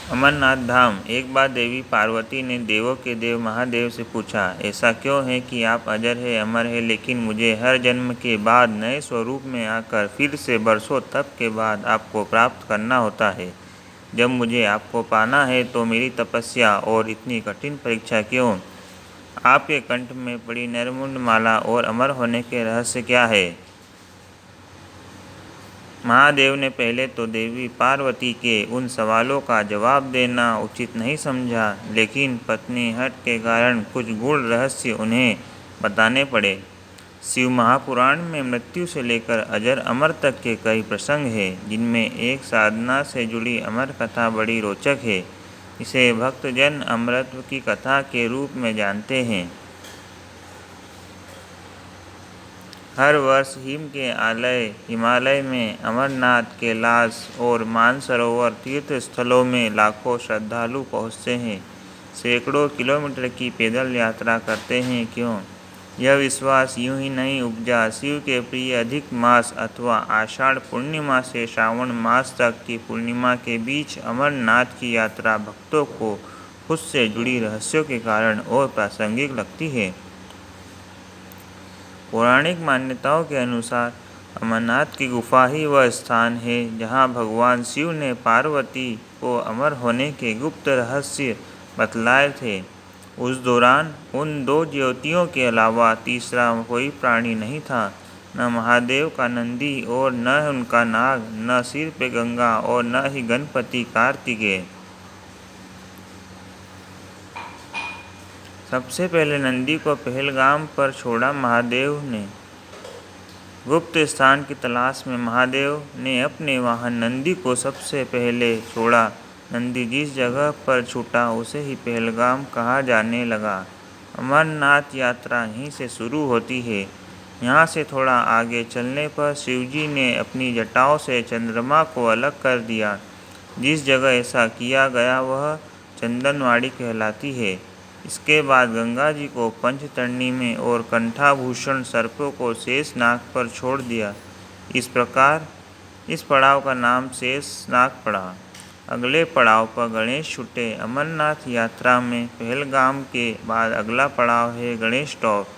अमरनाथ धाम। एक बार देवी पार्वती ने देवों के देव महादेव से पूछा, ऐसा क्यों है कि आप अजर है, अमर है, लेकिन मुझे हर जन्म के बाद नए स्वरूप में आकर फिर से बरसों तप के बाद आपको प्राप्त करना होता है। जब मुझे आपको पाना है तो मेरी तपस्या और इतनी कठिन परीक्षा क्यों? आपके कंठ में पड़ी नरमुंड माला और अमर होने के रहस्य क्या है? महादेव ने पहले तो देवी पार्वती के उन सवालों का जवाब देना उचित नहीं समझा, लेकिन पत्नी हठ के कारण कुछ गूढ़ रहस्य उन्हें बताने पड़े। शिव महापुराण में मृत्यु से लेकर अजर अमर तक के कई प्रसंग हैं, जिनमें एक साधना से जुड़ी अमर कथा बड़ी रोचक है। इसे भक्तजन अमरत्व की कथा के रूप में जानते हैं। हर वर्ष हिम के आलय हिमालय में अमरनाथ, कैलाश और मानसरोवर तीर्थ स्थलों में लाखों श्रद्धालु पहुँचते हैं, सैकड़ों किलोमीटर की पैदल यात्रा करते हैं। क्यों? यह विश्वास यूं ही नहीं उपजा। शिव के प्रिय अधिक मास अथवा आषाढ़ पूर्णिमा से श्रावण मास तक की पूर्णिमा के बीच अमरनाथ की यात्रा भक्तों को उससे जुड़ी रहस्यों के कारण और प्रासंगिक लगती है। पौराणिक मान्यताओं के अनुसार अमरनाथ की गुफा ही वह स्थान है जहां भगवान शिव ने पार्वती को अमर होने के गुप्त रहस्य बतलाए थे। उस दौरान उन दो ज्योतियों के अलावा तीसरा कोई प्राणी नहीं था, न महादेव का नंदी और न उनका नाग, न सिर पे गंगा और न ही गणपति कार्तिकेय। सबसे पहले नंदी को पहलगाम पर छोड़ा महादेव ने। गुप्त स्थान की तलाश में महादेव ने अपने वाहन नंदी को सबसे पहले छोड़ा। नंदी जिस जगह पर छूटा उसे ही पहलगाम कहा जाने लगा। अमरनाथ यात्रा यहीं से शुरू होती है। यहाँ से थोड़ा आगे चलने पर शिवजी ने अपनी जटाओं से चंद्रमा को अलग कर दिया। जिस जगह ऐसा किया गया वह चंदनवाड़ी कहलाती है। इसके बाद गंगा जी को पंचतरणी में और कंठाभूषण सर्पों को शेषनाग पर छोड़ दिया। इस प्रकार इस पड़ाव का नाम शेषनाग पड़ा। अगले पड़ाव पर गणेश छूटे। अमरनाथ यात्रा में पहलगाम के बाद अगला पड़ाव है गणेश टॉप।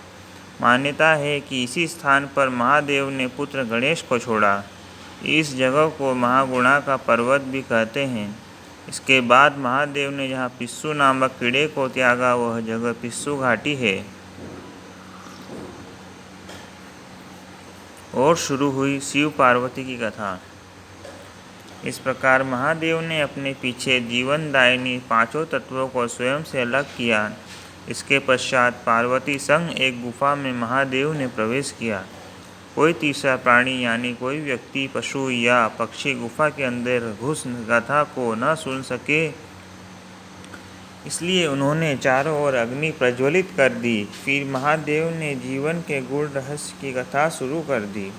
मान्यता है कि इसी स्थान पर महादेव ने पुत्र गणेश को छोड़ा। इस जगह को महागुणा का पर्वत भी कहते हैं। इसके बाद महादेव ने जहाँ पिस्सू नामक कीड़े को त्यागा वह जगह पिस्सू घाटी है। और शुरू हुई शिव पार्वती की कथा। इस प्रकार महादेव ने अपने पीछे जीवनदायिनी पांचों तत्वों को स्वयं से अलग किया। इसके पश्चात पार्वती संग एक गुफा में महादेव ने प्रवेश किया। कोई तीसरा प्राणी यानी कोई व्यक्ति, पशु या पक्षी गुफा के अंदर घुस गाथा को न सुन सके, इसलिए उन्होंने चारों ओर अग्नि प्रज्वलित कर दी। फिर महादेव ने जीवन के गूढ़ रहस्य की कथा शुरू कर दी।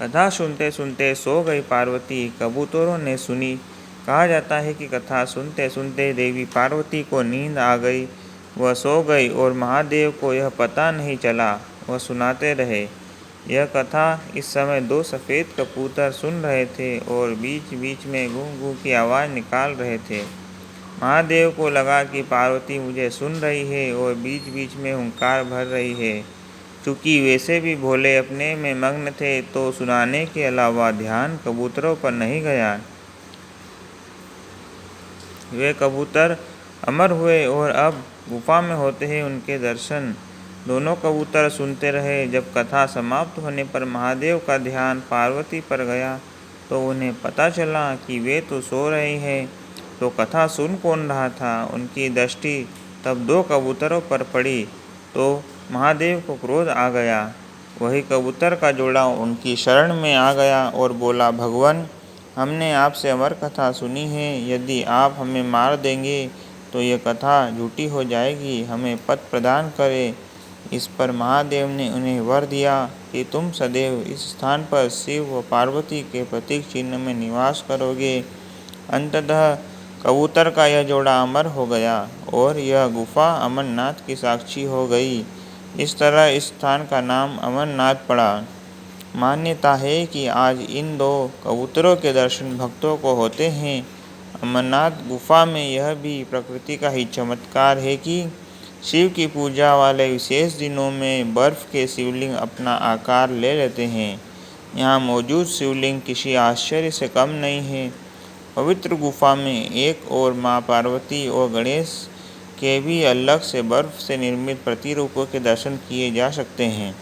कथा सुनते सुनते सो गई पार्वती। कबूतरों ने सुनी। कहा जाता है कि कथा सुनते सुनते देवी पार्वती को नींद आ गई। वह सो गई और महादेव को यह पता नहीं चला। वह सुनाते रहे। यह कथा इस समय दो सफ़ेद कबूतर सुन रहे थे और बीच बीच में गूं गूं की आवाज़ निकाल रहे थे। महादेव को लगा कि पार्वती मुझे सुन रही है और बीच बीच में हुंकार भर रही है। चूँकि वैसे भी भोले अपने में मग्न थे तो सुनाने के अलावा ध्यान कबूतरों पर नहीं गया। वे कबूतर अमर हुए और अब गुफा में होते ही उनके दर्शन। दोनों कबूतर सुनते रहे। जब कथा समाप्त होने पर महादेव का ध्यान पार्वती पर गया तो उन्हें पता चला कि वे तो सो रहे हैं, तो कथा सुन कौन रहा था। उनकी दृष्टि तब दो कबूतरों पर पड़ी तो महादेव को क्रोध आ गया। वही कबूतर का जोड़ा उनकी शरण में आ गया और बोला, भगवान, हमने आपसे अमर कथा सुनी है। यदि आप हमें मार देंगे तो यह कथा झूठी हो जाएगी। हमें पद प्रदान करें। इस पर महादेव ने उन्हें वर दिया कि तुम सदैव इस स्थान पर शिव व पार्वती के प्रतीक चिन्ह में निवास करोगे। अंततः कबूतर का यह जोड़ा अमर हो गया और यह गुफा अमरनाथ की साक्षी हो गई। इस तरह इस स्थान का नाम अमरनाथ पड़ा। मान्यता है कि आज इन 2 कबूतरों के दर्शन भक्तों को होते हैं। अमरनाथ गुफा में यह भी प्रकृति का ही चमत्कार है कि शिव की पूजा वाले विशेष दिनों में बर्फ के शिवलिंग अपना आकार ले लेते हैं। यहाँ मौजूद शिवलिंग किसी आश्चर्य से कम नहीं है। पवित्र गुफा में एक और माँ पार्वती और गणेश के भी अलग से बर्फ से निर्मित प्रतिरूपों के दर्शन किए जा सकते हैं।